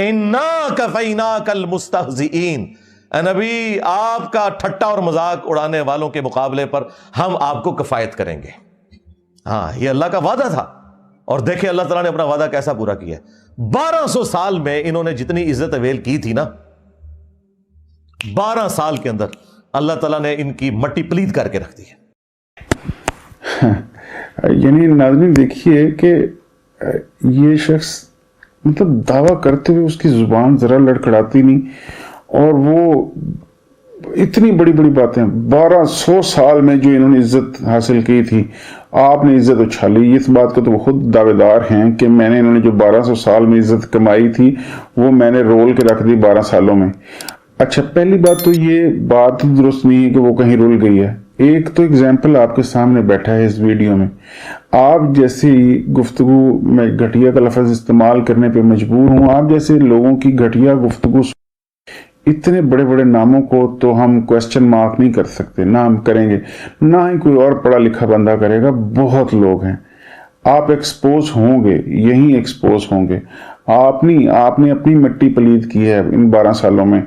انا کفیناک المستہزئین، اے نبی آپ کا ٹھٹا اور مذاق اڑانے والوں کے مقابلے پر ہم آپ کو کفایت کریں گے۔ ہاں یہ اللہ کا وعدہ تھا، اور دیکھیں اللہ تعالیٰ نے اپنا وعدہ کیسا پورا کیا۔ 1200 سال میں انہوں نے جتنی عزت اویل کی تھی نا، 12 سال کے اندر اللہ تعالیٰ نے ان کی مٹی پلید کر کے رکھ دی ہے۔ یعنی ناظرین دیکھیے کہ یہ شخص مطلب دعویٰ کرتے ہوئے اس کی زبان ذرا لڑکھڑاتی نہیں، اور وہ اتنی بڑی بڑی باتیں 1200 سال میں جو انہوں نے عزت حاصل کی تھی، آپ نے عزت اچھالی۔ اس بات کا تو وہ خود دعوے دار ہیں کہ میں نے انہوں نے جو 1200 سال میں عزت کمائی تھی وہ میں نے رول کے رکھ دی 12 سالوں میں۔ اچھا، پہلی بات تو یہ بات درست نہیں ہے کہ وہ کہیں رول گئی ہے۔ ایک تو اگزامپل آپ کے سامنے بیٹھا ہے اس ویڈیو میں، آپ جیسی گفتگو میں گھٹیا کا لفظ استعمال کرنے پہ مجبور ہوں، آپ جیسے لوگوں کی گھٹیا گفتگو، اتنے بڑے بڑے ناموں کو تو ہم کوسچن مارک نہیں کر سکتے، نہ ہم کریں گے، نہ ہی کوئی اور پڑھا لکھا بندہ کرے گا۔ بہت لوگ ہیں، آپ ایکسپوز ہوں گے، یہی ایکسپوز ہوں گے، آپ نہیں، آپ نے اپنی مٹی پلید کی ہے ان 12 سالوں میں۔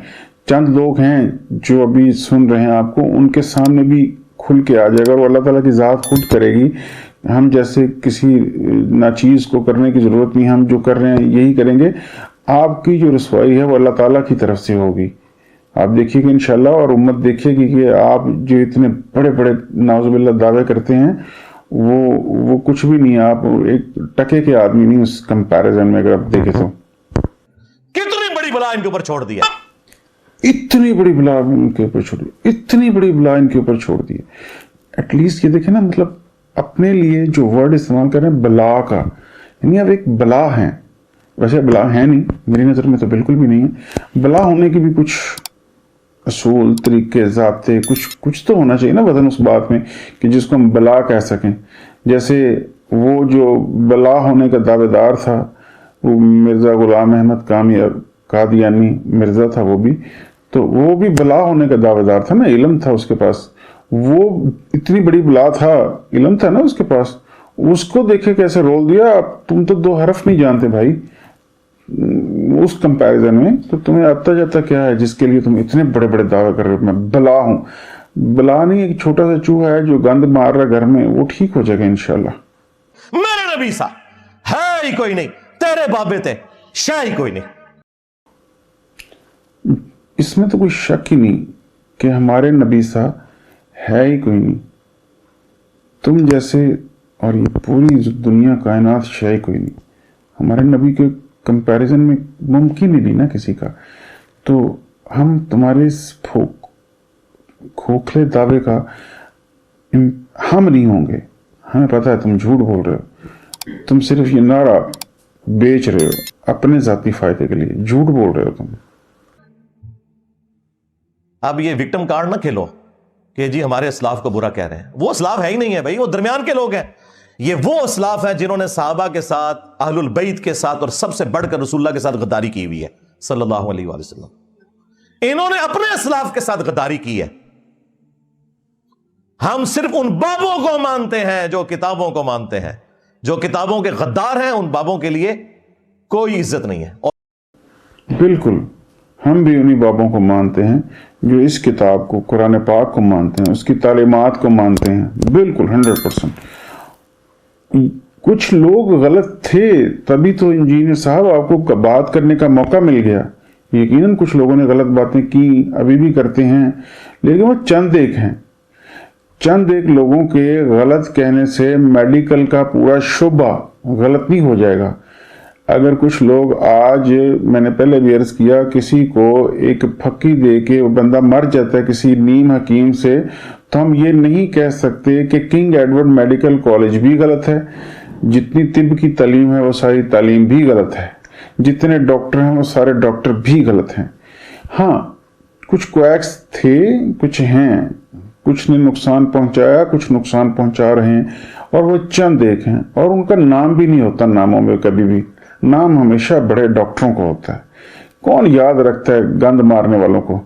چند لوگ ہیں جو ابھی سن رہے ہیں آپ کو، ان کے سامنے بھی کھل کے آ جائے گا، اور اللہ تعالیٰ کی ذات خود کرے گی۔ ہم جیسے کسی ناچیز کو کرنے کی ضرورت نہیں، ہم جو کر رہے ہیں یہی کریں گے۔ آپ کی جو رسوائی ہے وہ اللہ تعالیٰ کی طرف سے ہوگی، آپ دیکھیے گے انشاءاللہ، اور امت دیکھے گی کہ آپ جو اتنے بڑے بڑے نعوذ باللہ دعوے کرتے ہیں وہ کچھ بھی نہیں ہے، آپ ایک ٹکے کے آدمی نہیں اس کمپیریزن میں، اگر آپ دیکھیں تو۔ کتنی بڑی بلا ان کے اوپر چھوڑ دیا، اتنی بڑی بلا ان کے اوپر چھوڑ دی، اتنی بڑی بلا ان کے اوپر چھوڑ دی۔ ایٹ لیسٹ یہ دیکھیں نا، مطلب اپنے لیے جو ورڈ استعمال کر رہے ہیں بلا کا، یعنی اب ایک بلا ہیں، ویسے بلا ہے نہیں، میری نظر میں تو بالکل بھی نہیں ہے۔ بلا ہونے کی بھی کچھ اصول، طریقے، ضابطے، کچھ تو ہونا چاہیے نا وزن اس بات میں کہ جس کو ہم بلا کہہ سکیں۔ جیسے وہ جو بلا ہونے کا دعوے دار تھا، وہ مرزا غلام احمد قادیانی مرزا تھا، وہ بھی بلا ہونے کا دعوے دار تھا نا، علم تھا اس کے پاس، وہ اتنی بڑی بلا تھا، علم تھا نا اس کے پاس، اس کو دیکھے کیسے رول دیا۔ تم تو 2 حرف نہیں جانتے بھائی اس کمپیریزن میں، تو تمہیں آتا جاتا کیا ہے جس کے لیے تم اتنے بڑے بڑے دعوے کر رہے ہو؟ میں بلا ہوں، بلا نہیں، ایک چھوٹا سا چوہا ہے جو گند مار رہا گھر میں، وہ ٹھیک ہو جائے گا انشاءاللہ۔ میرے نبی سا ہے ہی کوئی نہیں، تیرے بابے تے شاہ ہی کوئی نہیں۔ اس میں تو کوئی شک ہی نہیں کہ ہمارے نبی سا ہے ہی کوئی نہیں، تم جیسے اور یہ پوری دنیا کائنات شے کوئی نہیں، ہمارے نبی کے کمپیریزن میں ممکن ہی نہیں نا کسی کا۔ تو ہم تمہارے اس کھوکھلے دعوے کا ہم نہیں ہوں گے، ہمیں پتہ ہے تم جھوٹ بول رہے ہو، تم صرف یہ نعرہ بیچ رہے ہو اپنے ذاتی فائدے کے لیے، جھوٹ بول رہے ہو تم۔ اب یہ وکٹم کارڈ نہ کھیلو کہ جی ہمارے اسلاف کو برا کہہ رہے ہیں، وہ اسلاف ہے ہی نہیں ہے بھائی، وہ درمیان کے لوگ ہیں۔ یہ وہ اسلاف ہیں جنہوں نے صحابہ کے ساتھ، اہل البیت کے ساتھ، اور سب سے بڑھ کر رسول اللہ کے ساتھ غداری کی ہوئی ہے صلی اللہ علیہ وآلہ وسلم۔ انہوں نے اپنے اسلاف کے ساتھ غداری کی ہے۔ ہم صرف ان بابوں کو مانتے ہیں جو کتابوں کو مانتے ہیں، جو کتابوں کے غدار ہیں ان بابوں کے لیے کوئی عزت نہیں ہے۔ بالکل، ہم بھی انہی بابوں کو مانتے ہیں جو اس کتاب کو، قرآن پاک کو مانتے ہیں، اس کی تعلیمات کو مانتے ہیں، بالکل 100%۔ کچھ لوگ غلط تھے تبھی تو انجینئر صاحب آپ کو بات کرنے کا موقع مل گیا۔ یقیناً کچھ لوگوں نے غلط باتیں کی، ابھی بھی کرتے ہیں، لیکن وہ چند ایک ہیں۔ چند ایک لوگوں کے غلط کہنے سے میڈیکل کا پورا شعبہ غلط نہیں ہو جائے گا۔ اگر کچھ لوگ آج، میں نے پہلے بھی عرض کیا، کسی کو ایک پھکی دے کے وہ بندہ مر جاتا ہے کسی نیم حکیم سے، تو ہم یہ نہیں کہہ سکتے کہ کنگ ایڈورڈ میڈیکل کالج بھی غلط ہے، جتنی طب کی تعلیم ہے وہ ساری تعلیم بھی غلط ہے، جتنے ڈاکٹر ہیں وہ سارے ڈاکٹر بھی غلط ہیں۔ ہاں کچھ کویکس تھے، کچھ ہیں، کچھ نے نقصان پہنچایا، کچھ نقصان پہنچا رہے ہیں، اور وہ چند ایک ہیں، اور ان کا نام بھی نہیں ہوتا ناموں میں کبھی بھی، نام ہمیشہ بڑے ڈاکٹروں کو ہوتا ہے۔ کون یاد رکھتا ہے گند مارنے والوں کو؟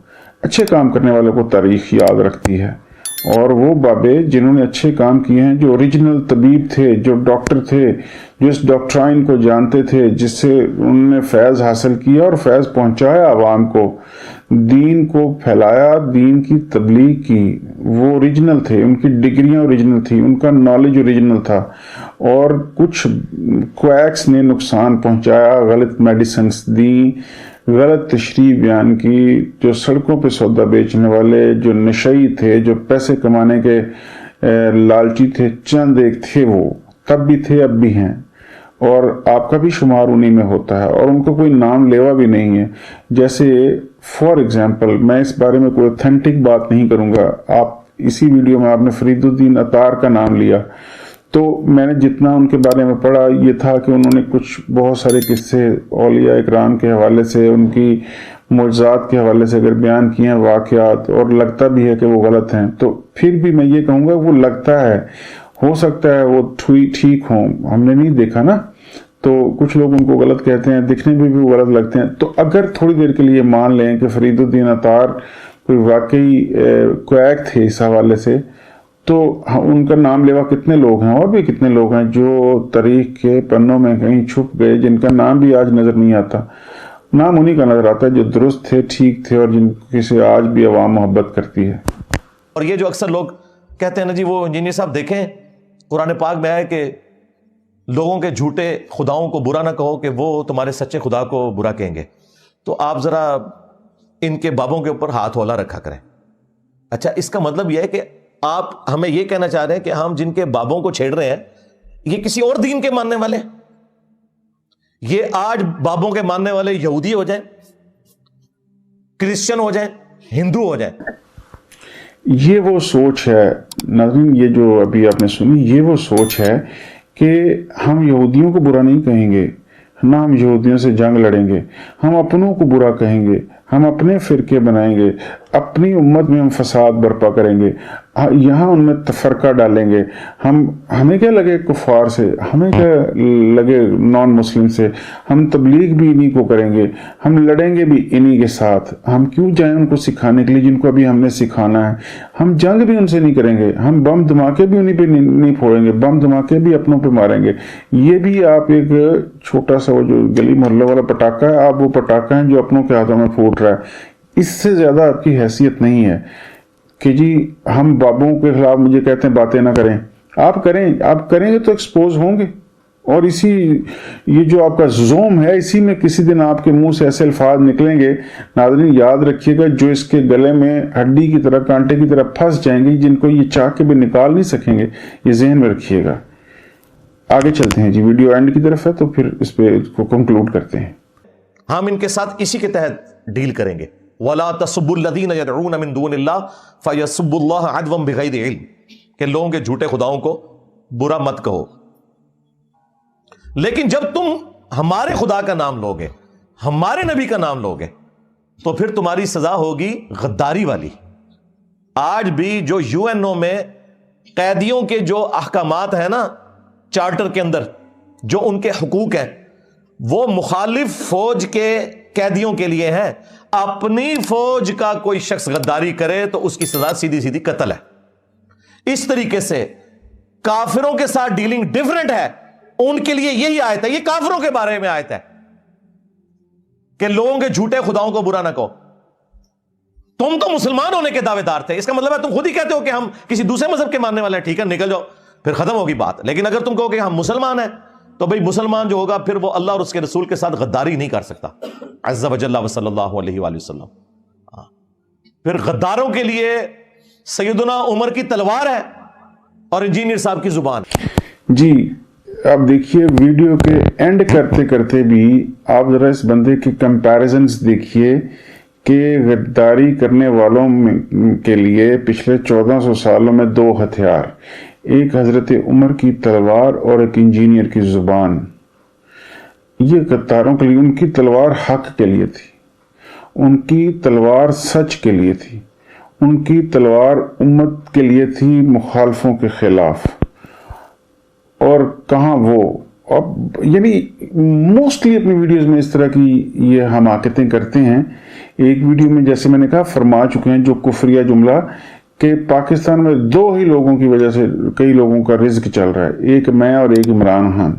اچھے کام کرنے والوں کو تاریخ یاد رکھتی ہے، اور وہ بابے جنہوں نے اچھے کام کیے ہیں، جو اوریجنل طبیب تھے، جو ڈاکٹر تھے، جو اس ڈاکٹرائن کو جانتے تھے، جس سے انہوں نے فیض حاصل کیا اور فیض پہنچایا عوام کو، دین کو پھیلایا، دین کی تبلیغ کی، وہ اوریجنل تھے، ان کی ڈگریاں اوریجنل تھی، ان کا نالج اوریجنل تھا، اور کچھ کویکس نے نقصان پہنچایا، غلط میڈیسنس دی، غلط تشریح بیان کی، جو سڑکوں پہ سودا بیچنے والے، جو نشئی تھے، جو پیسے کمانے کے لالچی تھے، چند ایک تھے، وہ تب بھی تھے، اب بھی ہیں، اور آپ کا بھی شمار انہی میں ہوتا ہے، اور ان کو کوئی نام لیوا بھی نہیں ہے۔ جیسے فار ایگزامپل، میں اس بارے میں کوئی اوتھینٹک بات نہیں کروں گا، آپ اسی ویڈیو میں آپ نے فرید الدین عطار کا نام لیا، تو میں نے جتنا ان کے بارے میں پڑھا یہ تھا کہ انہوں نے کچھ بہت سارے قصے اولیاء اکرام کے حوالے سے، ان کی معجزات کے حوالے سے اگر بیان کیے ہیں واقعات، اور لگتا بھی ہے کہ وہ غلط ہیں، تو پھر بھی میں یہ کہوں گا وہ لگتا ہے، ہو سکتا ہے وہ ٹھیک ہوں، ہم نے نہیں دیکھا نا، تو کچھ لوگ ان کو غلط کہتے ہیں، دکھنے میں بھی وہ غلط لگتے ہیں۔ تو اگر تھوڑی دیر کے لیے مان لیں کہ فرید الدین عطار کوئی واقعی کویک تھے اس حوالے سے، تو ان کا نام لیوا کتنے لوگ ہیں، اور بھی کتنے لوگ ہیں جو تاریخ کے پنوں میں کہیں چھپ گئے، جن کا نام بھی آج نظر نہیں آتا۔ نام انہی کا نظر آتا ہے جو درست تھے، ٹھیک تھے، اور جن سے آج بھی عوام محبت کرتی ہے۔ اور یہ جو اکثر لوگ کہتے ہیں نا جی، وہ انجینئر صاحب دیکھیں قرآن پاک میں ہے کہ لوگوں کے جھوٹے خداؤں کو برا نہ کہو کہ وہ تمہارے سچے خدا کو برا کہیں گے، تو آپ ذرا ان کے بابوں کے اوپر ہاتھ ہولا رکھا کریں۔ اچھا، اس کا مطلب یہ ہے کہ آپ ہمیں یہ کہنا چاہ رہے ہیں کہ ہم جن کے بابوں کو چھیڑ رہے ہیں یہ کسی اور دین کے ماننے والے ہیں؟ یہ آج بابوں کے ماننے والے یہودی ہو جائیں، کرسچن ہو جائیں، ہندو ہو جائیں۔ یہ وہ سوچ ہے ناظرین، یہ جو ابھی آپ نے سنی، یہ وہ سوچ ہے کہ ہم یہودیوں کو برا نہیں کہیں گے، نہ ہم یہودیوں سے جنگ لڑیں گے، ہم اپنوں کو برا کہیں گے، ہم اپنے فرقے بنائیں گے، اپنی امت میں ہم فساد برپا کریں گے، یہاں ان میں تفرقہ ڈالیں گے، ہمیں کیا لگے کفار سے، ہمیں کیا لگے نان مسلم سے، ہم تبلیغ بھی انہی کو کریں گے، ہم لڑیں گے بھی انہی کے ساتھ، ہم کیوں جائیں ان کو سکھانے کے لیے جن کو ابھی ہم نے سکھانا ہے، ہم جنگ بھی ان سے نہیں کریں گے، ہم بم دھماکے بھی انہی پہ نہیں پھوڑیں گے، بم دھماکے بھی اپنوں پہ ماریں گے۔ یہ بھی آپ ایک چھوٹا سا وہ جو گلی محلے والا پٹاخہ ہے، آپ وہ پٹاخہ ہیں جو اپنوں کے ہاتھوں میں پھوٹ رہا ہے، اس سے زیادہ آپ کی حیثیت نہیں ہے کہ جی ہم بابوں کے خلاف مجھے کہتے ہیں باتیں نہ کریں۔ آپ کریں گے تو ایکسپوز ہوں گے، اور اسی یہ جو آپ کا زوم ہے، اسی میں کسی دن آپ کے منہ سے ایسے الفاظ نکلیں گے، ناظرین یاد رکھیے گا، جو اس کے گلے میں ہڈی کی طرح، کانٹے کی طرح پھنس جائیں گے، جن کو یہ چاہ کے بھی نکال نہیں سکیں گے، یہ ذہن میں رکھیے گا۔ آگے چلتے ہیں جی، ویڈیو اینڈ کی طرف ہے تو پھر اس پہ کو کنکلوڈ کرتے ہیں۔ ہم ان کے ساتھ اسی کے تحت ڈیل کریں گے۔ وَلَا تَسُبُّوا الَّذِينَ يَدْعُونَ مِن دُونِ اللَّهِ فَيَسُبُّوا اللَّهَ عَدْوًا بِغَيْرِ عِلْمٍ، کہ لوگوں کے جھوٹے خداؤں کو برا مت کہو، لیکن جب تم ہمارے خدا کا نام لوگے، ہمارے نبی کا نام لوگے، تو پھر تمہاری سزا ہوگی غداری والی۔ آج بھی جو یو این او میں قیدیوں کے جو احکامات ہیں نا، چارٹر کے اندر جو ان کے حقوق ہیں، وہ مخالف فوج کے قیدیوں کے لیے ہیں۔ اپنی فوج کا کوئی شخص غداری کرے تو اس کی سزا سیدھی سیدھی قتل ہے۔ اس طریقے سے کافروں کے ساتھ ڈیلنگ ڈیفرنٹ ہے، ان کے لیے یہی آیت ہے، یہ کافروں کے بارے میں آیت ہے کہ لوگوں کے جھوٹے خداؤں کو برا نہ کہو۔ تم تو مسلمان ہونے کے دعوے دار تھے، اس کا مطلب ہے تم خود ہی کہتے ہو کہ ہم کسی دوسرے مذہب کے ماننے والے ہیں، ٹھیک ہے نکل جاؤ، پھر ختم ہوگی بات۔ لیکن اگر تم کہو کہ ہم مسلمان ہیں تو بھئی مسلمان جو ہوگا پھر وہ اللہ اور اس کے رسول کے ساتھ غداری نہیں کر سکتا، عز وجل و صلی اللہ علیہ وآلہ وسلم۔ پھر غداروں کے لیے سیدنا عمر کی تلوار ہے اور انجینئر صاحب کی زبان۔ جی اب دیکھیے ویڈیو کے اینڈ کرتے کرتے بھی آپ ذرا اس بندے کی کمپیریزنز دیکھیے کہ غداری کرنے والوں کے لیے پچھلے 1400 سالوں میں 2 ہتھیار، ایک حضرت عمر کی تلوار اور ایک انجینئر کی زبان۔ یہ غداروں کے لیے، ان کی تلوار حق کے لیے تھی، ان کی تلوار سچ کے لیے تھی، ان کی تلوار امت کے لیے تھی مخالفوں کے خلاف۔ اور کہاں وہ اب یعنی موسٹلی اپنی ویڈیوز میں اس طرح کی یہ حماقتیں کرتے ہیں۔ ایک ویڈیو میں جیسے میں نے کہا فرما چکے ہیں جو کفریہ جملہ کہ پاکستان میں 2 ہی لوگوں کی وجہ سے کئی لوگوں کا رزق چل رہا ہے, ایک میں اور ایک عمران خان.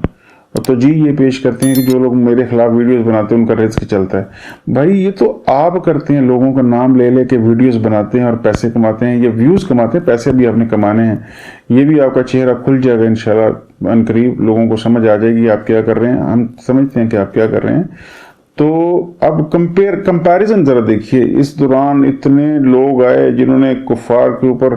اور تو جی یہ پیش کرتے ہیں کہ جو لوگ میرے خلاف ویڈیوز بناتے ہیں ان کا رزق چلتا ہے. بھائی یہ تو آپ کرتے ہیں, لوگوں کا نام لے لے کے ویڈیوز بناتے ہیں اور پیسے کماتے ہیں, یہ ویوز کماتے ہیں, پیسے بھی آپ نے کمانے ہیں. یہ بھی آپ کا چہرہ کھل جائے گا انشاءاللہ ان قریب, لوگوں کو سمجھ آ جائے گی آپ کیا کر رہے ہیں, ہم سمجھتے ہیں کہ آپ کیا کر رہے ہیں. تو اب کمپیریزن ذرا دیکھیے, اس دوران اتنے لوگ آئے جنہوں نے کفار کے اوپر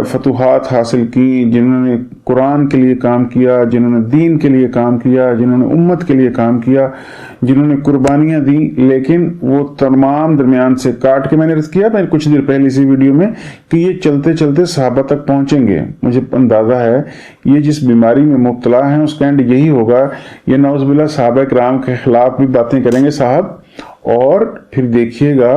فتوحات حاصل کی, جنہوں نے قرآن کے لیے کام کیا, جنہوں نے دین کے لیے کام کیا, جنہوں نے امت کے لیے کام کیا, جنہوں نے قربانیاں دی, لیکن وہ تمام درمیان سے کاٹ کے, میں نے عرض کیا میں کچھ دیر پہلے اسی ویڈیو میں کہ یہ چلتے چلتے صحابہ تک پہنچیں گے. مجھے اندازہ ہے یہ جس بیماری میں مبتلا ہیں اس کا اینڈ یہی ہوگا, یہ نعوذ باللہ صحابہ کرام کے خلاف بھی باتیں کریں گے صاحب, اور پھر دیکھیے گا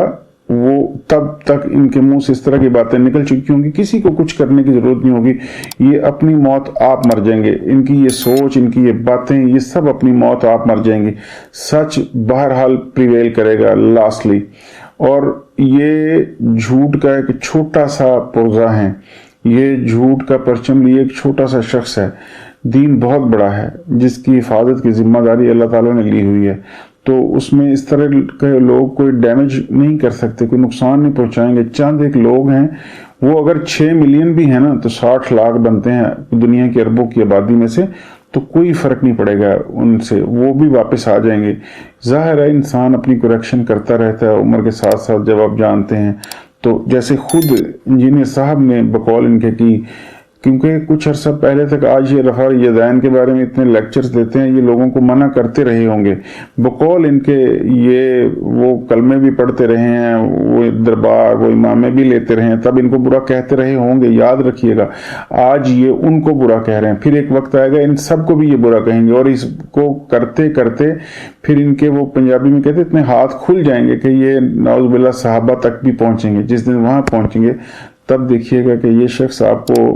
وہ تب تک ان کے منہ سے اس طرح کی باتیں نکل چکی ہوں گی, کسی کو کچھ کرنے کی ضرورت نہیں ہوگی, یہ اپنی موت آپ مر جائیں گے. ان کی یہ سوچ, ان کی یہ باتیں, یہ سب اپنی موت آپ مر جائیں گے. سچ بہرحال پریویل کرے گا لاسٹلی. اور یہ جھوٹ کا ایک چھوٹا سا پرزہ ہے, یہ جھوٹ کا پرچم لیے ایک چھوٹا سا شخص ہے. دین بہت بڑا ہے جس کی حفاظت کی ذمہ داری اللہ تعالیٰ نے لی ہوئی ہے, تو اس میں اس طرح کے لوگ کوئی ڈیمیج نہیں کر سکتے, کوئی نقصان نہیں پہنچائیں گے. چند ایک لوگ ہیں, وہ اگر 6 ملین بھی ہیں نا تو 60 لاکھ بنتے ہیں دنیا کی اربوں کی آبادی میں سے, تو کوئی فرق نہیں پڑے گا ان سے, وہ بھی واپس آ جائیں گے. ظاہر ہے انسان اپنی کریکشن کرتا رہتا ہے عمر کے ساتھ ساتھ, جب آپ جانتے ہیں. تو جیسے خود انجینئر صاحب نے بقول ان کے کی, کیونکہ کچھ عرصہ پہلے تک آج یہ رفع یدین کے بارے میں اتنے لیکچرز دیتے ہیں, یہ لوگوں کو منع کرتے رہے ہوں گے بقول ان کے, یہ وہ کلمے بھی پڑھتے رہے ہیں, وہ دربار وہ امامے بھی لیتے رہے ہیں, تب ان کو برا کہتے رہے ہوں گے. یاد رکھیے گا آج یہ ان کو برا کہہ رہے ہیں, پھر ایک وقت آئے گا ان سب کو بھی یہ برا کہیں گے, اور اس کو کرتے کرتے پھر ان کے, وہ پنجابی میں کہتے اتنے ہاتھ کھل جائیں گے کہ یہ نعوذ باللہ صحابہ تک بھی پہنچیں گے. جس دن وہاں پہنچیں گے تب دیکھیے گا کہ یہ شخص آپ کو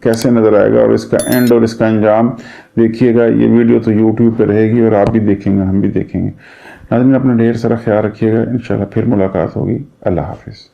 کیسے نظر آئے گا, اور اس کا اینڈ اور اس کا انجام دیکھیے گا. یہ ویڈیو تو یوٹیوب پہ رہے گی اور آپ بھی دیکھیں گے, ہم بھی دیکھیں گے. ناظرین اپنا ڈھیر سارا خیال رکھیے گا, انشاءاللہ پھر ملاقات ہوگی. اللہ حافظ.